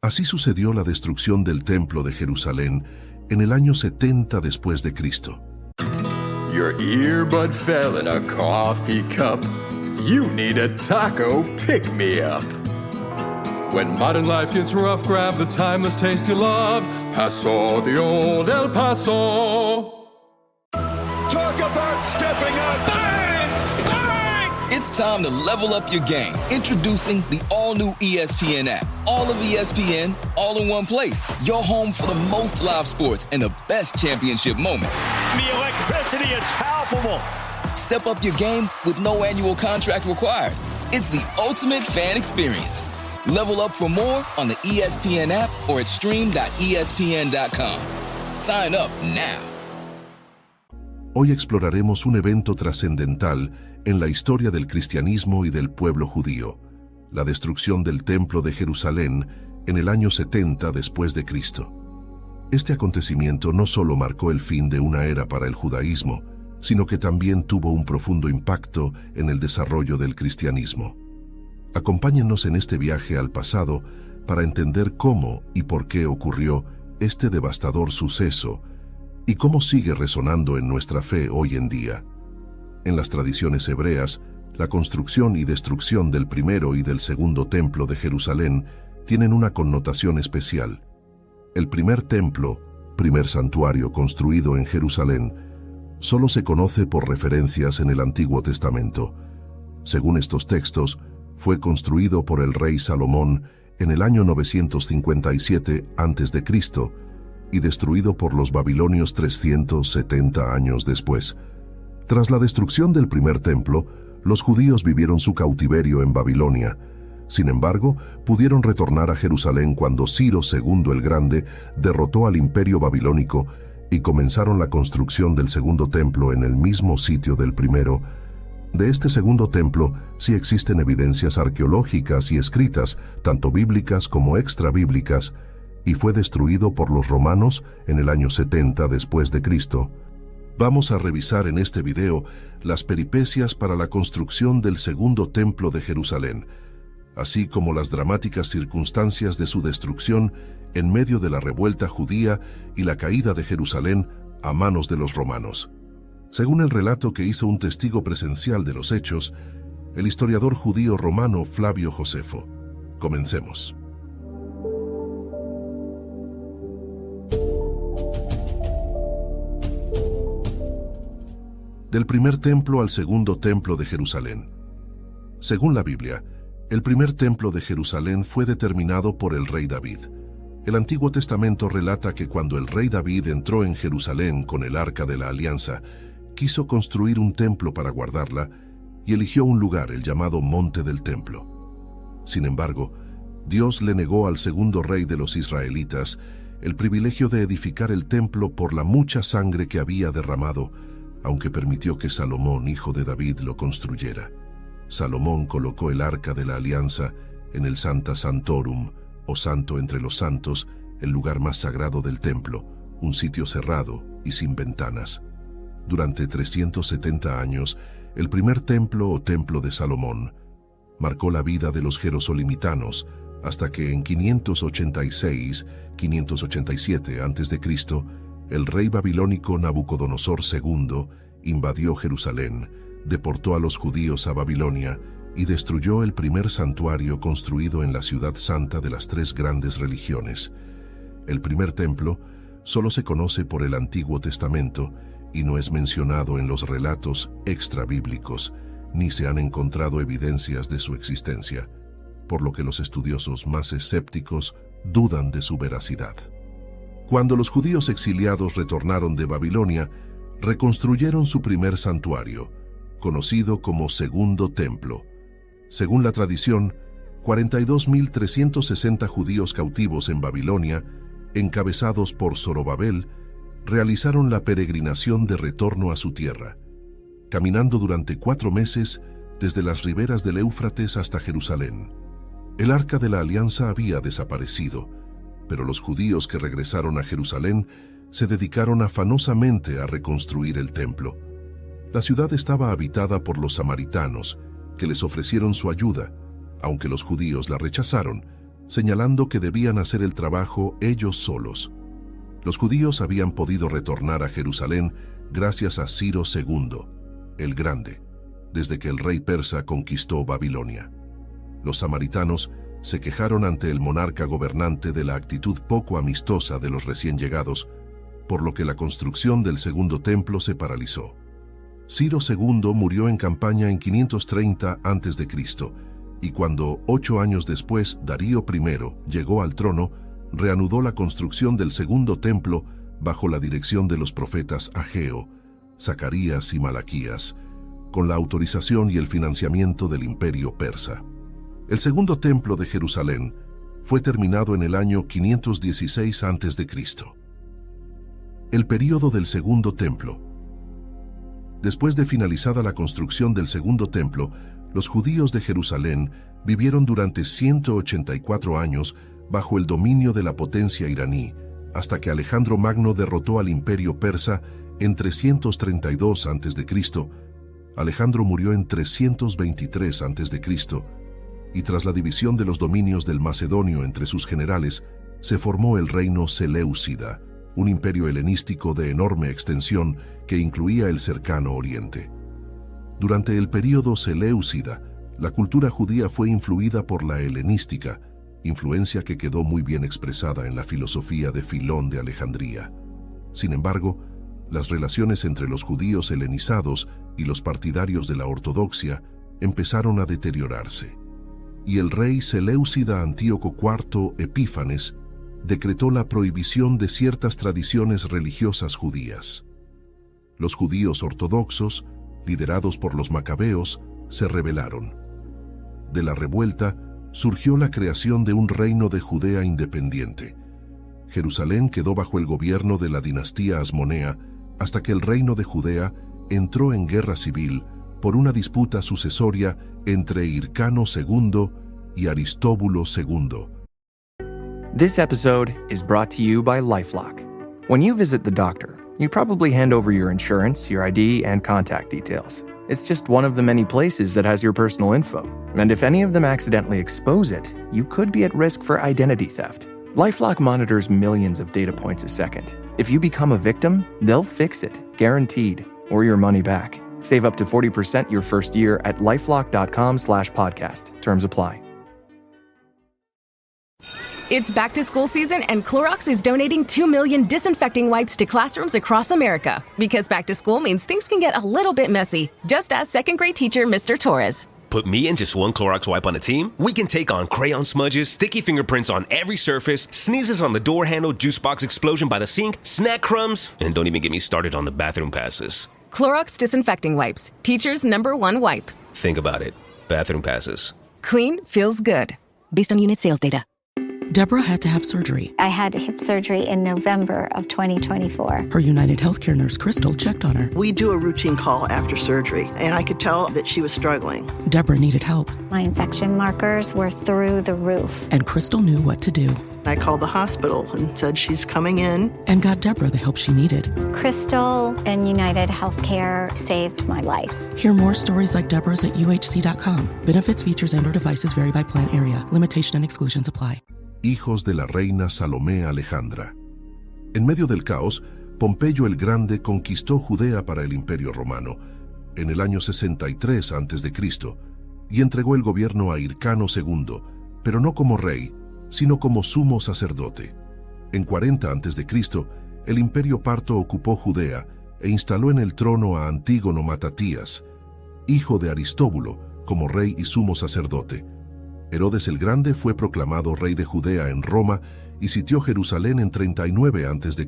Así sucedió la destrucción del Templo de Jerusalén en el año 70 después de Cristo. Your earbud fell in a coffee cup. You need a taco pick-me-up. When modern life gets rough, grab the timeless taste you love. Paso, the old El Paso. Talk about stepping up. Bang! Bang! It's time to level up your game. Introducing the all-new ESPN app. All of ESPN, all in one place. Your home for the most live sports and the best championship moments. The electricity is palpable. Step up your game with no annual contract required. It's the ultimate fan experience. Level up for more on the ESPN app or at stream.espn.com. Sign up now. Hoy exploraremos un evento trascendental en la historia del cristianismo y del pueblo judío, la destrucción del Templo de Jerusalén en el año 70 después de Cristo. Este acontecimiento no solo marcó el fin de una era para el judaísmo, sino que también tuvo un profundo impacto en el desarrollo del cristianismo. Acompáñennos en este viaje al pasado para entender cómo y por qué ocurrió este devastador suceso y cómo sigue resonando en nuestra fe hoy en día. En las tradiciones hebreas, la construcción y destrucción del primero y del segundo templo de Jerusalén tienen una connotación especial. El primer templo, primer santuario construido en Jerusalén, solo se conoce por referencias en el Antiguo Testamento. Según estos textos, fue construido por el rey Salomón en el año 957 a.C. y destruido por los babilonios 370 años después. Tras la destrucción del primer templo, los judíos vivieron su cautiverio en Babilonia. Sin embargo, pudieron retornar a Jerusalén cuando Ciro II el Grande derrotó al imperio babilónico y comenzaron la construcción del segundo templo en el mismo sitio del primero. De este segundo templo sí existen evidencias arqueológicas y escritas, tanto bíblicas como extrabíblicas, y fue destruido por los romanos en el año 70 después de Cristo. Vamos a revisar en este video las peripecias para la construcción del segundo templo de Jerusalén, así como las dramáticas circunstancias de su destrucción en medio de la revuelta judía y la caída de Jerusalén a manos de los romanos. Según el relato que hizo un testigo presencial de los hechos, el historiador judío romano Flavio Josefo. Comencemos. Del primer templo al segundo templo de Jerusalén. Según la Biblia, el primer templo de Jerusalén fue determinado por el rey David. El Antiguo Testamento relata que cuando el rey David entró en Jerusalén con el Arca de la Alianza, quiso construir un templo para guardarla y eligió un lugar, el llamado Monte del Templo. Sin embargo, Dios le negó al segundo rey de los israelitas el privilegio de edificar el templo por la mucha sangre que había derramado, aunque permitió que Salomón, hijo de David, lo construyera. Salomón colocó el Arca de la Alianza en el Sancta Sanctorum, o Santo entre los Santos, el lugar más sagrado del templo, un sitio cerrado y sin ventanas. Durante 370 años, el primer templo o templo de Salomón marcó la vida de los jerosolimitanos hasta que en 586-587 a.C., el rey babilónico Nabucodonosor II invadió Jerusalén, deportó a los judíos a Babilonia y destruyó el primer santuario construido en la ciudad santa de las tres grandes religiones. El primer templo solo se conoce por el Antiguo Testamento y no es mencionado en los relatos extrabíblicos, ni se han encontrado evidencias de su existencia, por lo que los estudiosos más escépticos dudan de su veracidad. Cuando los judíos exiliados retornaron de Babilonia, reconstruyeron su primer santuario, conocido como Segundo Templo. Según la tradición, 42.360 judíos cautivos en Babilonia, encabezados por Zorobabel, realizaron la peregrinación de retorno a su tierra, caminando durante 4 meses desde las riberas del Éufrates hasta Jerusalén. El Arca de la Alianza había desaparecido, pero los judíos que regresaron a Jerusalén se dedicaron afanosamente a reconstruir el templo. La ciudad estaba habitada por los samaritanos, que les ofrecieron su ayuda, aunque los judíos la rechazaron, señalando que debían hacer el trabajo ellos solos. Los judíos habían podido retornar a Jerusalén gracias a Ciro II, el Grande, desde que el rey persa conquistó Babilonia. Los samaritanos se quejaron ante el monarca gobernante de la actitud poco amistosa de los recién llegados, por lo que la construcción del segundo templo se paralizó. Ciro II murió en campaña en 530 a.C., y cuando 8 años después Darío I llegó al trono, reanudó la construcción del segundo templo bajo la dirección de los profetas Ageo, Zacarías y Malaquías, con la autorización y el financiamiento del imperio persa. El segundo templo de Jerusalén fue terminado en el año 516 a.C. El período del segundo templo. Después de finalizada la construcción del segundo templo, los judíos de Jerusalén vivieron durante 184 años bajo el dominio de la potencia iraní, hasta que Alejandro Magno derrotó al imperio persa en 332 a.C. Alejandro murió en 323 a.C., y tras la división de los dominios del Macedonio entre sus generales, se formó el reino Seleucida, un imperio helenístico de enorme extensión que incluía el cercano Oriente. Durante el período Seleucida, la cultura judía fue influida por la helenística, influencia que quedó muy bien expresada en la filosofía de Filón de Alejandría. Sin embargo, las relaciones entre los judíos helenizados y los partidarios de la ortodoxia empezaron a deteriorarse, y el rey Seleucida Antíoco IV Epífanes decretó la prohibición de ciertas tradiciones religiosas judías. Los judíos ortodoxos, liderados por los macabeos, se rebelaron. De la revuelta surgió la creación de un reino de Judea independiente. Jerusalén quedó bajo el gobierno de la dinastía Asmonea hasta que el reino de Judea entró en guerra civil por una disputa sucesoria entre Hircano II y Aristóbulo II. This episode is brought to you by LifeLock. When you visit the doctor, you probably hand over your insurance, your ID, and contact details. It's just one of the many places that has your personal info. And if any of them accidentally expose it, you could be at risk for identity theft. LifeLock monitors millions of data points a second. If you become a victim, they'll fix it, guaranteed, or your money back. Save up to 40% your first year at lifelock.com/podcast. Terms apply. It's back to school season, and Clorox is donating 2 million disinfecting wipes to classrooms across America. Because back to school means things can get a little bit messy. Just ask second grade teacher Mr. Torres. Put me and just one Clorox wipe on a team? We can take on crayon smudges, sticky fingerprints on every surface, sneezes on the door handle, juice box explosion by the sink, snack crumbs, and don't even get me started on the bathroom passes. Clorox disinfecting wipes, teacher's #1 wipe. Think about it. Bathroom passes. Clean feels good. Based on unit sales data. Deborah had to have surgery. I had hip surgery in November of 2024. Her United Healthcare nurse, Crystal, checked on her. We do a routine call after surgery, and I could tell that she was struggling. Deborah needed help. My infection markers were through the roof. And Crystal knew what to do. I called the hospital and said she's coming in. And got Deborah the help she needed. Crystal and United Healthcare saved my life. Hear more stories like Deborah's at UHC.com. Benefits, features, and/or devices vary by plan area. Limitation and exclusions apply. Hijos de la reina Salomé Alejandra. En medio del caos, Pompeyo el Grande conquistó Judea para el Imperio Romano en el año 63 a.C. y entregó el gobierno a Hircano II, pero no como rey, sino como sumo sacerdote. En 40 a.C., el Imperio Parto ocupó Judea e instaló en el trono a Antígono Matatías, hijo de Aristóbulo, como rey y sumo sacerdote. Herodes el Grande fue proclamado rey de Judea en Roma y sitió Jerusalén en 39 a.C.,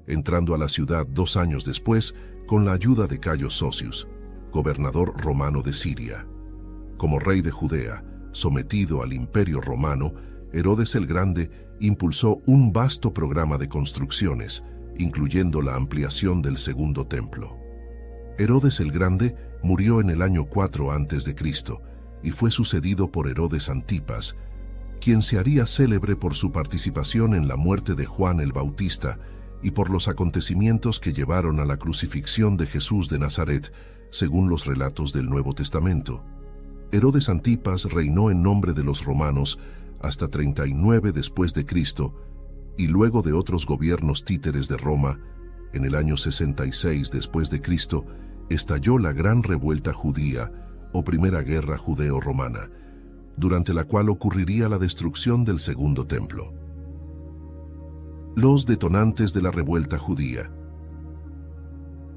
entrando a la ciudad 2 años después con la ayuda de Cayo Sosius, gobernador romano de Siria. Como rey de Judea, sometido al Imperio Romano, Herodes el Grande impulsó un vasto programa de construcciones, incluyendo la ampliación del segundo templo. Herodes el Grande murió en el año 4 a.C., y fue sucedido por Herodes Antipas, quien se haría célebre por su participación en la muerte de Juan el Bautista y por los acontecimientos que llevaron a la crucifixión de Jesús de Nazaret, según los relatos del Nuevo Testamento. Herodes Antipas reinó en nombre de los romanos hasta 39 después de Cristo, y luego de otros gobiernos títeres de Roma, en el año 66 después de Cristo, estalló la Gran Revuelta Judía o Primera Guerra Judeo-Romana, durante la cual ocurriría la destrucción del Segundo Templo. Los detonantes de la revuelta judía.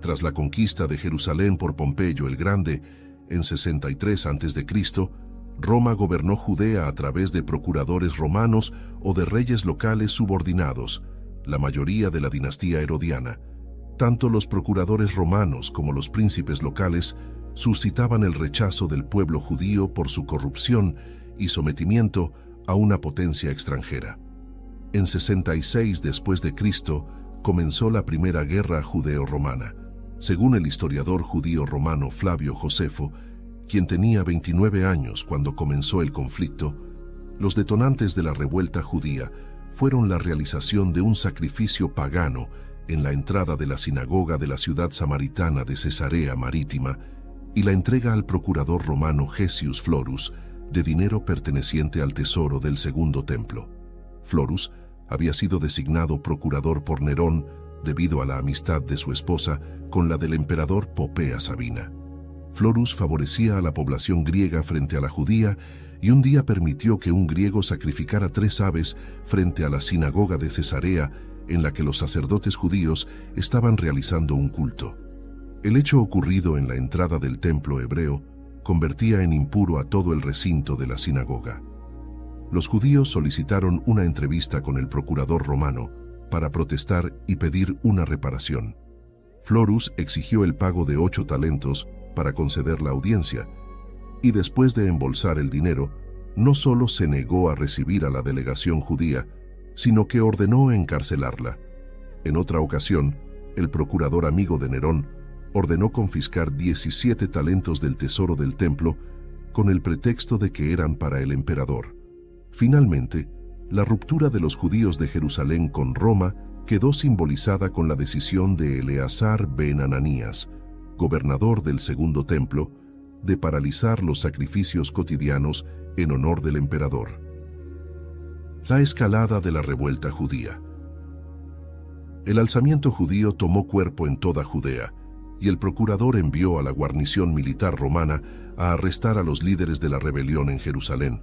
Tras la conquista de Jerusalén por Pompeyo el Grande en 63 a.C., Roma gobernó Judea a través de procuradores romanos o de reyes locales subordinados, la mayoría de la dinastía herodiana. Tanto los procuradores romanos como los príncipes locales suscitaban el rechazo del pueblo judío por su corrupción y sometimiento a una potencia extranjera. En 66 después de Cristo comenzó la Primera Guerra Judeo-Romana. Según el historiador judío romano Flavio Josefo, quien tenía 29 años cuando comenzó el conflicto, los detonantes de la revuelta judía fueron la realización de un sacrificio pagano en la entrada de la sinagoga de la ciudad samaritana de Cesarea Marítima y la entrega al procurador romano Gessius Florus de dinero perteneciente al tesoro del Segundo Templo. Florus había sido designado procurador por Nerón debido a la amistad de su esposa con la del emperador Popea Sabina. Florus favorecía a la población griega frente a la judía y un día permitió que un griego sacrificara 3 aves frente a la sinagoga de Cesarea en la que los sacerdotes judíos estaban realizando un culto. El hecho ocurrido en la entrada del templo hebreo convertía en impuro a todo el recinto de la sinagoga. Los judíos solicitaron una entrevista con el procurador romano para protestar y pedir una reparación. Florus exigió el pago de 8 talentos para conceder la audiencia, y después de embolsar el dinero, no solo se negó a recibir a la delegación judía, sino que ordenó encarcelarla. En otra ocasión, el procurador amigo de Nerón ordenó confiscar 17 talentos del tesoro del templo con el pretexto de que eran para el emperador. Finalmente, la ruptura de los judíos de Jerusalén con Roma quedó simbolizada con la decisión de Eleazar ben Ananías, gobernador del Segundo Templo, de paralizar los sacrificios cotidianos en honor del emperador. La escalada de la revuelta judía. El alzamiento judío tomó cuerpo en toda Judea, y el procurador envió a la guarnición militar romana a arrestar a los líderes de la rebelión en Jerusalén,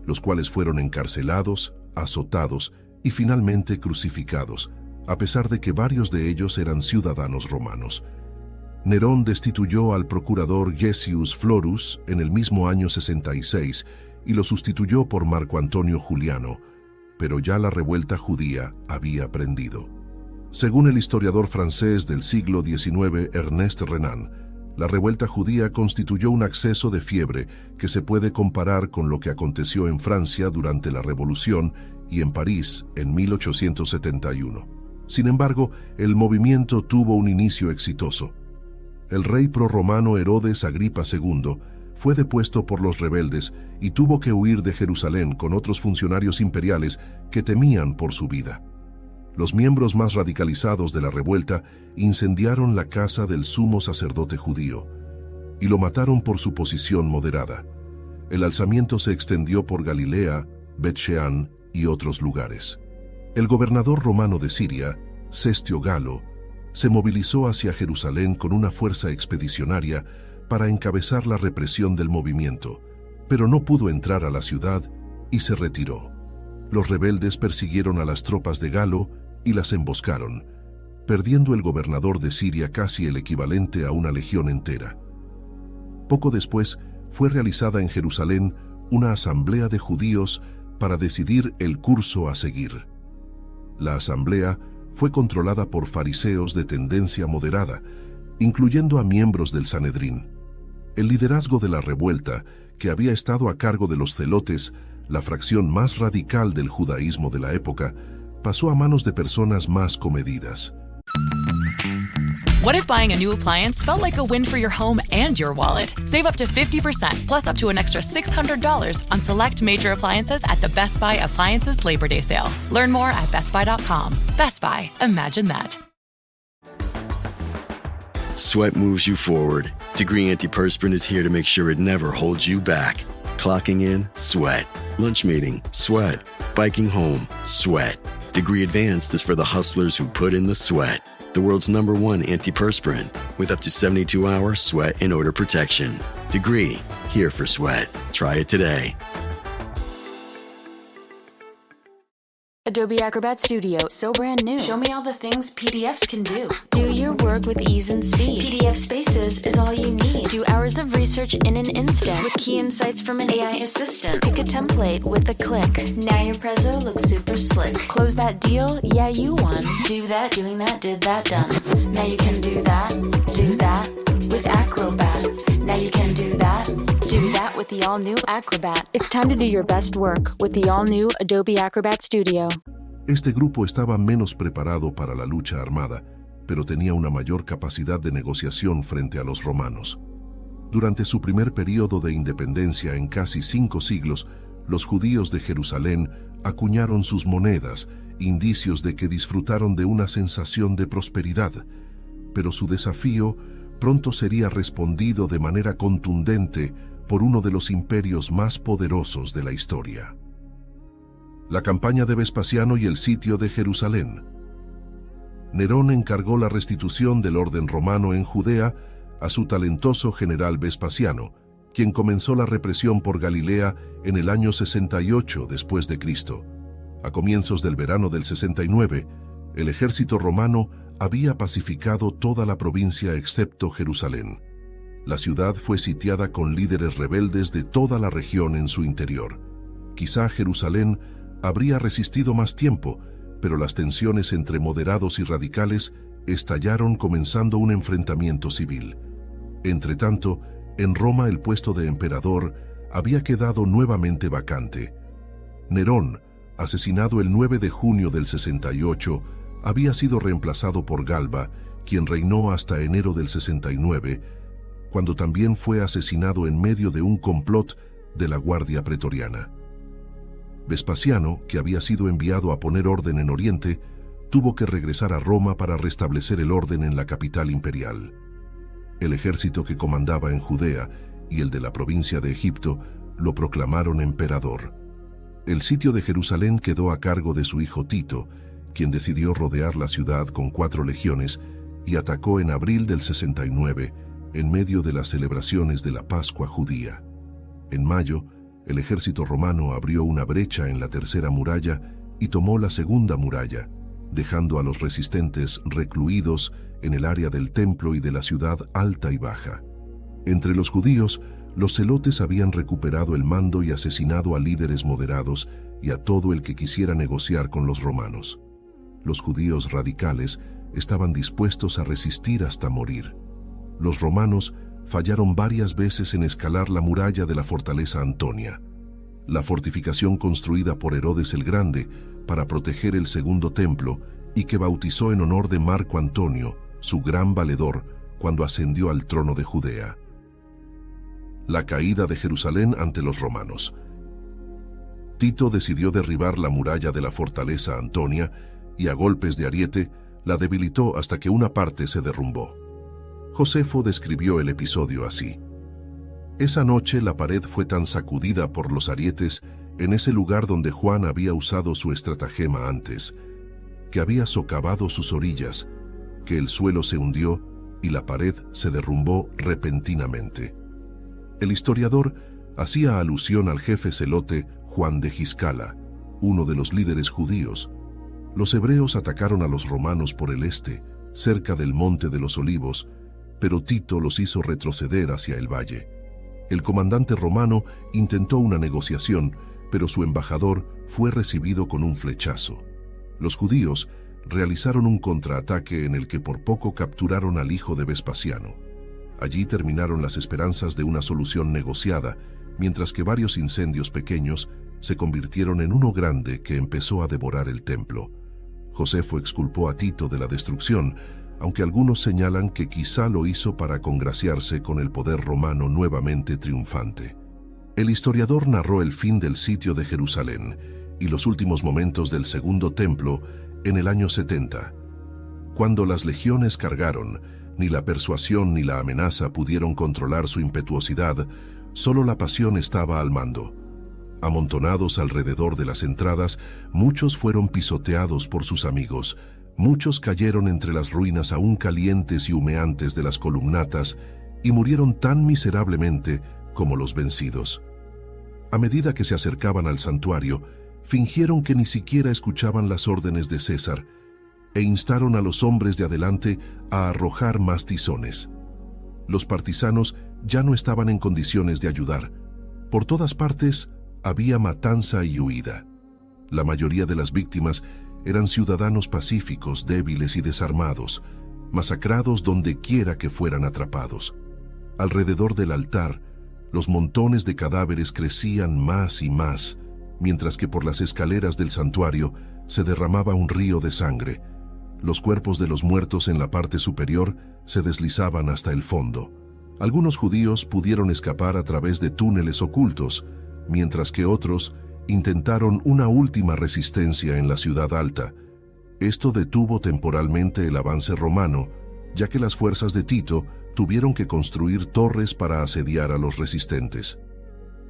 los cuales fueron encarcelados, azotados y finalmente crucificados, a pesar de que varios de ellos eran ciudadanos romanos. Nerón destituyó al procurador Gessius Florus en el mismo año 66 y lo sustituyó por Marco Antonio Juliano, pero ya la revuelta judía había prendido. Según el historiador francés del siglo XIX Ernest Renan, la revuelta judía constituyó un acceso de fiebre que se puede comparar con lo que aconteció en Francia durante la Revolución y en París en 1871. Sin embargo, el movimiento tuvo un inicio exitoso. El rey prorromano Herodes Agripa II fue depuesto por los rebeldes y tuvo que huir de Jerusalén con otros funcionarios imperiales que temían por su vida. Los miembros más radicalizados de la revuelta incendiaron la casa del sumo sacerdote judío y lo mataron por su posición moderada. El alzamiento se extendió por Galilea, Bet-Shean y otros lugares. El gobernador romano de Siria, Cestio Galo, se movilizó hacia Jerusalén con una fuerza expedicionaria para encabezar la represión del movimiento, pero no pudo entrar a la ciudad y se retiró. Los rebeldes persiguieron a las tropas de Galo y las emboscaron, perdiendo el gobernador de Siria casi el equivalente a una legión entera. Poco después fue realizada en Jerusalén una asamblea de judíos para decidir el curso a seguir. La asamblea fue controlada por fariseos de tendencia moderada, incluyendo a miembros del Sanedrín. El liderazgo de la revuelta, que había estado a cargo de los celotes, la fracción más radical del judaísmo de la época, pasó a manos de personas más comedidas. What if buying a new appliance felt like a win for your home and your wallet? Save up to 50% plus up to an extra $600 on select major appliances at the Best Buy Appliances Labor Day sale. Learn more at bestbuy.com. Best Buy, imagine that. Sweat moves you forward. Degree Antiperspirant is here to make sure it never holds you back. Clocking in, sweat. Lunch meeting, sweat. Biking home, sweat. Degree Advanced is for the hustlers who put in the sweat. The world's #1 antiperspirant with up to 72-hour sweat and odor protection. Degree, here for sweat. Try it today. Adobe Acrobat Studio, so brand new. Show me all the things PDFs can do. Do your work with ease and speed. PDF Spaces is all you need. Do hours of research in an instant with key insights from an AI assistant. Pick a template with a click. Now your Prezzo looks super slick. Close that deal? Yeah, you won. Do that, doing that, did that, done. Now you can do that with Acrobat. Now you can do that with the all-new Acrobat. It's time to do your best work with the all-new Adobe Acrobat Studio. Este grupo estaba menos preparado para la lucha armada, pero tenía una mayor capacidad de negociación frente a los romanos. Durante su primer período de independencia en casi 5 siglos, los judíos de Jerusalén acuñaron sus monedas, indicios de que disfrutaron de una sensación de prosperidad, pero su desafío pronto sería respondido de manera contundente por uno de los imperios más poderosos de la historia. La campaña de Vespasiano y el sitio de Jerusalén. Nerón encargó la restitución del orden romano en Judea a su talentoso general Vespasiano, quien comenzó la represión por Galilea en el año 68 después de Cristo. A comienzos del verano del 69, el ejército romano había pacificado toda la provincia excepto Jerusalén. La ciudad fue sitiada con líderes rebeldes de toda la región en su interior. Quizá Jerusalén habría resistido más tiempo, pero las tensiones entre moderados y radicales estallaron comenzando un enfrentamiento civil. Entretanto, en Roma el puesto de emperador había quedado nuevamente vacante. Nerón, asesinado el 9 de junio del 68, había sido reemplazado por Galba, quien reinó hasta enero del 69, cuando también fue asesinado en medio de un complot de la Guardia Pretoriana. Vespasiano, que había sido enviado a poner orden en Oriente, tuvo que regresar a Roma para restablecer el orden en la capital imperial. El ejército que comandaba en Judea y el de la provincia de Egipto lo proclamaron emperador. El sitio de Jerusalén quedó a cargo de su hijo Tito, quien decidió rodear la ciudad con 4 legiones y atacó en abril del 69, en medio de las celebraciones de la Pascua judía. En mayo, el ejército romano abrió una brecha en la tercera muralla y tomó la segunda muralla, dejando a los resistentes recluidos en el área del templo y de la ciudad alta y baja. Entre los judíos, los celotes habían recuperado el mando y asesinado a líderes moderados y a todo el que quisiera negociar con los romanos. Los judíos radicales estaban dispuestos a resistir hasta morir. Los romanos fallaron varias veces en escalar la muralla de la fortaleza Antonia, la fortificación construida por Herodes el Grande para proteger el segundo templo y que bautizó en honor de Marco Antonio, su gran valedor, cuando ascendió al trono de Judea. La caída de Jerusalén ante los romanos. Tito decidió derribar la muralla de la fortaleza Antonia y a golpes de ariete la debilitó hasta que una parte se derrumbó. Josefo describió el episodio así: esa noche la pared fue tan sacudida por los arietes en ese lugar donde Juan había usado su estratagema antes, que había socavado sus orillas, que el suelo se hundió y la pared se derrumbó repentinamente. El historiador hacía alusión al jefe celote Juan de Giscala, uno de los líderes judíos. Los hebreos atacaron a los romanos por el este, cerca del Monte de los Olivos, pero Tito los hizo retroceder hacia el valle. El comandante romano intentó una negociación, pero su embajador fue recibido con un flechazo. Los judíos realizaron un contraataque en el que por poco capturaron al hijo de Vespasiano. Allí terminaron las esperanzas de una solución negociada, mientras que varios incendios pequeños se convirtieron en uno grande que empezó a devorar el templo. Josefo exculpó a Tito de la destrucción, aunque algunos señalan que quizá lo hizo para congraciarse con el poder romano nuevamente triunfante. El historiador narró el fin del sitio de Jerusalén y los últimos momentos del segundo templo en el año 70. Cuando las legiones cargaron, ni la persuasión ni la amenaza pudieron controlar su impetuosidad, solo la pasión estaba al mando. Amontonados alrededor de las entradas, muchos fueron pisoteados por sus amigos, muchos cayeron entre las ruinas aún calientes y humeantes de las columnatas y murieron tan miserablemente como los vencidos. A medida que se acercaban al santuario, fingieron que ni siquiera escuchaban las órdenes de César e instaron a los hombres de adelante a arrojar más tizones. Los partisanos ya no estaban en condiciones de ayudar. Por todas partes había matanza y huida. La mayoría de las víctimas eran ciudadanos pacíficos, débiles y desarmados, masacrados donde quiera que fueran atrapados. Alrededor del altar, los montones de cadáveres crecían más y más, mientras que por las escaleras del santuario se derramaba un río de sangre. Los cuerpos de los muertos en la parte superior se deslizaban hasta el fondo. Algunos judíos pudieron escapar a través de túneles ocultos, mientras que otros intentaron una última resistencia en la ciudad alta. Esto detuvo temporalmente el avance romano, ya que las fuerzas de Tito tuvieron que construir torres para asediar a los resistentes.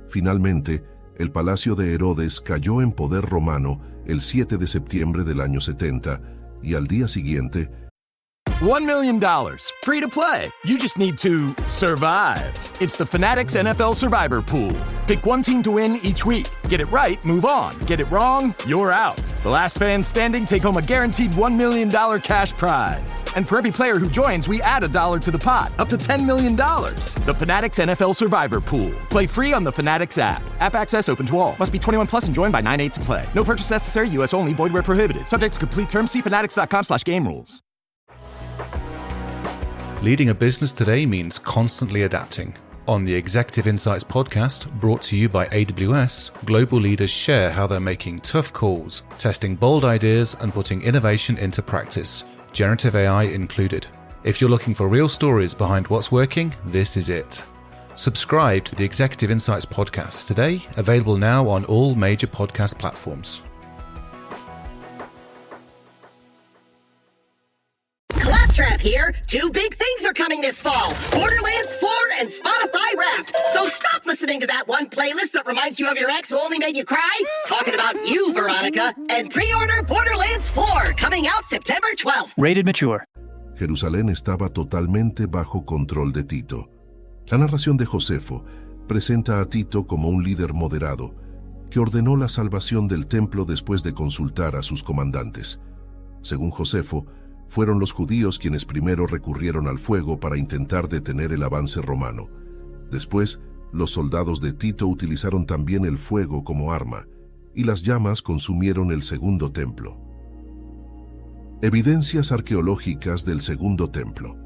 Finalmente, el palacio de Herodes cayó en poder romano el 7 de septiembre del año 70, y al día siguiente, $1 million, free to play. You just need to survive. It's the Fanatics NFL Survivor Pool. Pick one team to win each week. Get it right, move on. Get it wrong, you're out. The last fan standing take home a guaranteed $1 million cash prize. And for every player who joins, we add $1 to the pot, up to $10 million. The Fanatics NFL Survivor Pool. Play free on the Fanatics app. App access open to all. Must be 21 plus and joined by 9/8 to play. No purchase necessary. U.S. only. Void where prohibited. Subject to complete terms. See fanatics.com/game rules. Leading a business today means constantly adapting. On the Executive Insights podcast, brought to you by AWS, global leaders share how they're making tough calls, testing bold ideas, and putting innovation into practice, generative AI included. If you're looking for real stories behind what's working, this is it. Subscribe to the Executive Insights podcast today, available now on all major podcast platforms. Claptrap here. Two big things are coming this fall. Borderlands 4 and Spotify Wrapped. So stop listening to that one playlist that reminds you of your ex who only made you cry. Talking about you, Veronica. And pre-order Borderlands 4, coming out September 12th. Rated mature. Jerusalén estaba totalmente bajo control de Tito. La narración de Josefo presenta a Tito como un líder moderado, que ordenó la salvación del templo después de consultar a sus comandantes. Según Josefo, fueron los judíos quienes primero recurrieron al fuego para intentar detener el avance romano. Después, los soldados de Tito utilizaron también el fuego como arma, y las llamas consumieron el segundo templo. Evidencias arqueológicas del segundo templo.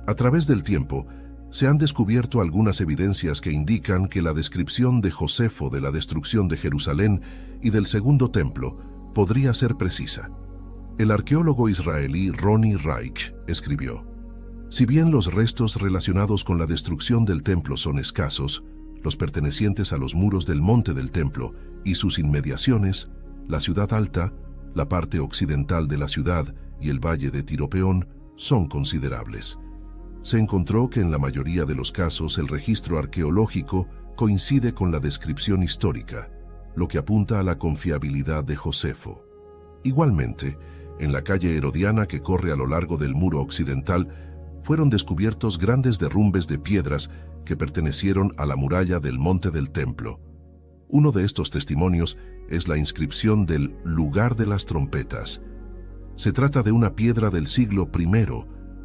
A través del tiempo, se han descubierto algunas evidencias que indican que la descripción de Josefo de la destrucción de Jerusalén y del segundo templo podría ser precisa. El arqueólogo israelí Ronnie Reich escribió: si bien los restos relacionados con la destrucción del templo son escasos, los pertenecientes a los muros del monte del templo y sus inmediaciones, la ciudad alta, la parte occidental de la ciudad y el valle de Tiropeón son considerables. Se encontró que en la mayoría de los casos el registro arqueológico coincide con la descripción histórica, lo que apunta a la confiabilidad de Josefo. Igualmente, en la calle Herodiana que corre a lo largo del muro occidental, fueron descubiertos grandes derrumbes de piedras que pertenecieron a la muralla del monte del templo. Uno de estos testimonios es la inscripción del lugar de las trompetas. Se trata de una piedra del siglo I,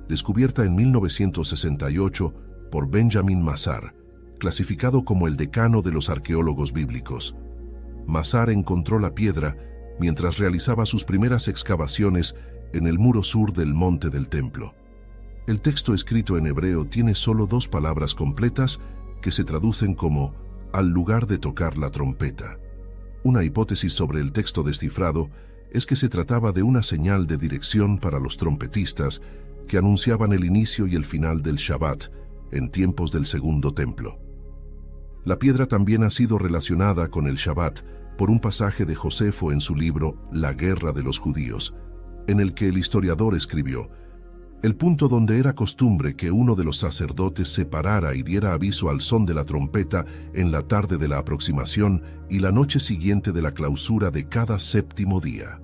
descubierta en 1968 por Benjamin Mazar, clasificado como el decano de los arqueólogos bíblicos. Mazar encontró la piedra mientras realizaba sus primeras excavaciones en el muro sur del monte del templo. El texto escrito en hebreo tiene solo 2 palabras completas que se traducen como «al lugar de tocar la trompeta». Una hipótesis sobre el texto descifrado es que se trataba de una señal de dirección para los trompetistas que anunciaban el inicio y el final del Shabbat en tiempos del segundo templo. La piedra también ha sido relacionada con el Shabbat por un pasaje de Josefo en su libro La Guerra de los Judíos, en el que el historiador escribió: el punto donde era costumbre que uno de los sacerdotes se parara y diera aviso al son de la trompeta en la tarde de la aproximación y la noche siguiente de la clausura de cada séptimo día.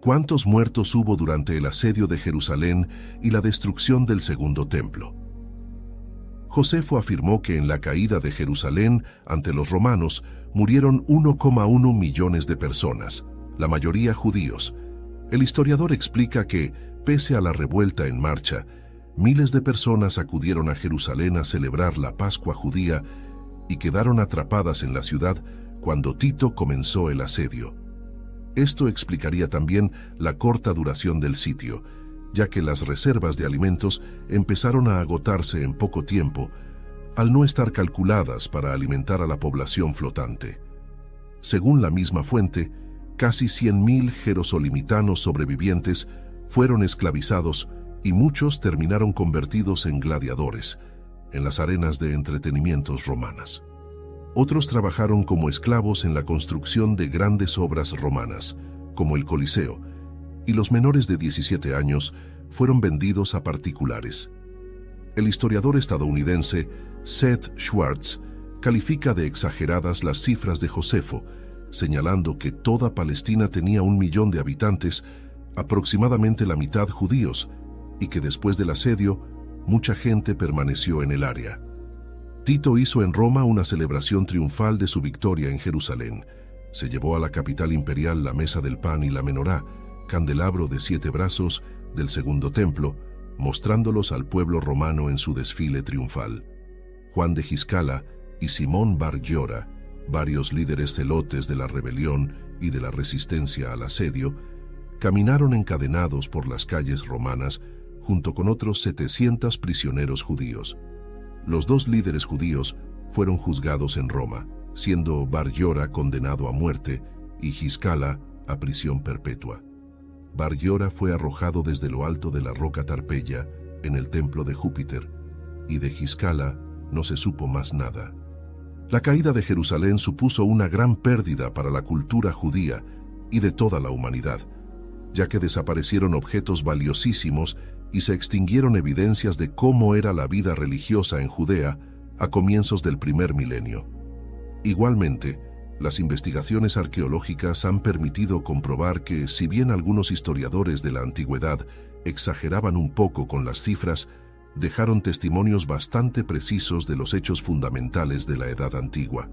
¿Cuántos muertos hubo durante el asedio de Jerusalén y la destrucción del segundo templo? Josefo afirmó que en la caída de Jerusalén ante los romanos murieron 1,1 millones de personas, la mayoría judíos. El historiador explica que, pese a la revuelta en marcha, miles de personas acudieron a Jerusalén a celebrar la Pascua judía y quedaron atrapadas en la ciudad cuando Tito comenzó el asedio. Esto explicaría también la corta duración del sitio, ya que las reservas de alimentos empezaron a agotarse en poco tiempo, al no estar calculadas para alimentar a la población flotante. Según la misma fuente, casi 100.000 jerosolimitanos sobrevivientes fueron esclavizados y muchos terminaron convertidos en gladiadores en las arenas de entretenimientos romanas. Otros trabajaron como esclavos en la construcción de grandes obras romanas, como el Coliseo, y los menores de 17 años fueron vendidos a particulares. El historiador estadounidense Seth Schwartz califica de exageradas las cifras de Josefo, señalando que toda Palestina tenía 1 millón de habitantes, aproximadamente la mitad judíos, y que después del asedio, mucha gente permaneció en el área. Tito hizo en Roma una celebración triunfal de su victoria en Jerusalén. Se llevó a la capital imperial la mesa del pan y la menorá, candelabro de 7 brazos del segundo templo, mostrándolos al pueblo romano en su desfile triunfal. Juan de Giscala y Simón Bar Giora, varios líderes celotes de la rebelión y de la resistencia al asedio, caminaron encadenados por las calles romanas junto con otros 700 prisioneros judíos. Los 2 líderes judíos fueron juzgados en Roma, siendo Bar Giora condenado a muerte y Giscala a prisión perpetua. Bar Giora fue arrojado desde lo alto de la roca Tarpeya en el templo de Júpiter, y de Giscala no se supo más nada. La caída de Jerusalén supuso una gran pérdida para la cultura judía y de toda la humanidad, ya que desaparecieron objetos valiosísimos y se extinguieron evidencias de cómo era la vida religiosa en Judea a comienzos del primer milenio. Igualmente, las investigaciones arqueológicas han permitido comprobar que, si bien algunos historiadores de la antigüedad exageraban un poco con las cifras, dejaron testimonios bastante precisos de los hechos fundamentales de la Edad Antigua.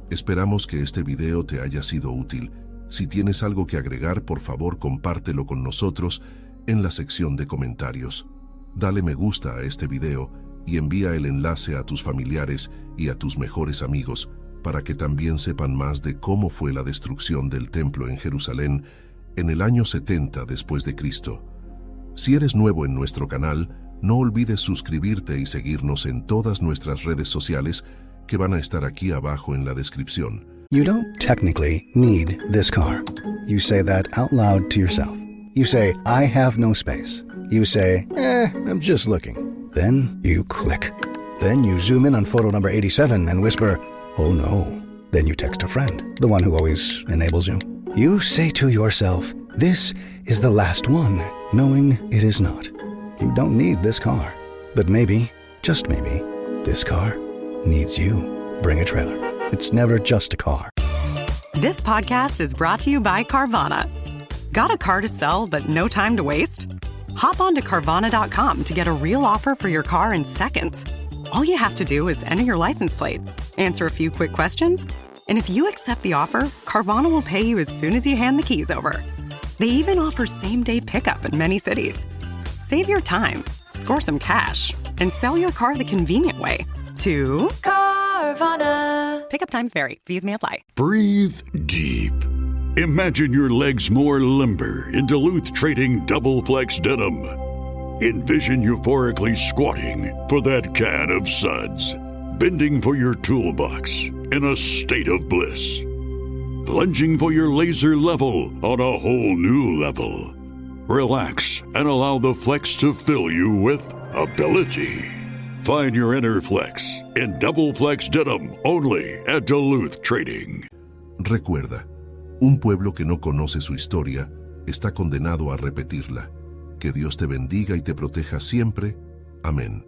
Esperamos que este video te haya sido útil. Si tienes algo que agregar, por favor compártelo con nosotros en la sección de comentarios. Dale me gusta a este video y envía el enlace a tus familiares y a tus mejores amigos para que también sepan más de cómo fue la destrucción del templo en Jerusalén en el año 70 después de Cristo. Si eres nuevo en nuestro canal, no olvides suscribirte y seguirnos en todas nuestras redes sociales que van a estar aquí abajo en la descripción. You don't technically need this car. You say that out loud to yourself. You say, I have no space. You say, I'm just looking. Then you click. Then you zoom in on photo number 87 and whisper, oh no. Then you text a friend, the one who always enables you. You say to yourself, this is the last one, knowing it is not. You don't need this car. But maybe, just maybe, this car needs you. Bring a trailer. It's never just a car. This podcast is brought to you by Carvana. Got a car to sell but no time to waste? Hop on to Carvana.com to get a real offer for your car in seconds. All you have to do is enter your license plate, answer a few quick questions, and if you accept the offer, Carvana will pay you as soon as you hand the keys over. They even offer same-day pickup in many cities. Save your time, score some cash, and sell your car the convenient way to Carvana. Pickup times vary. Fees may apply. Breathe deep. Imagine your legs more limber in Duluth Trading Double Flex Denim. Envision euphorically squatting for that can of suds, bending for your toolbox in a state of bliss, lunging for your laser level on a whole new level. Relax and allow the flex to fill you with ability. Find your inner flex in Double Flex Denim only at Duluth Trading. Recuerda, un pueblo que no conoce su historia está condenado a repetirla. Que Dios te bendiga y te proteja siempre. Amén.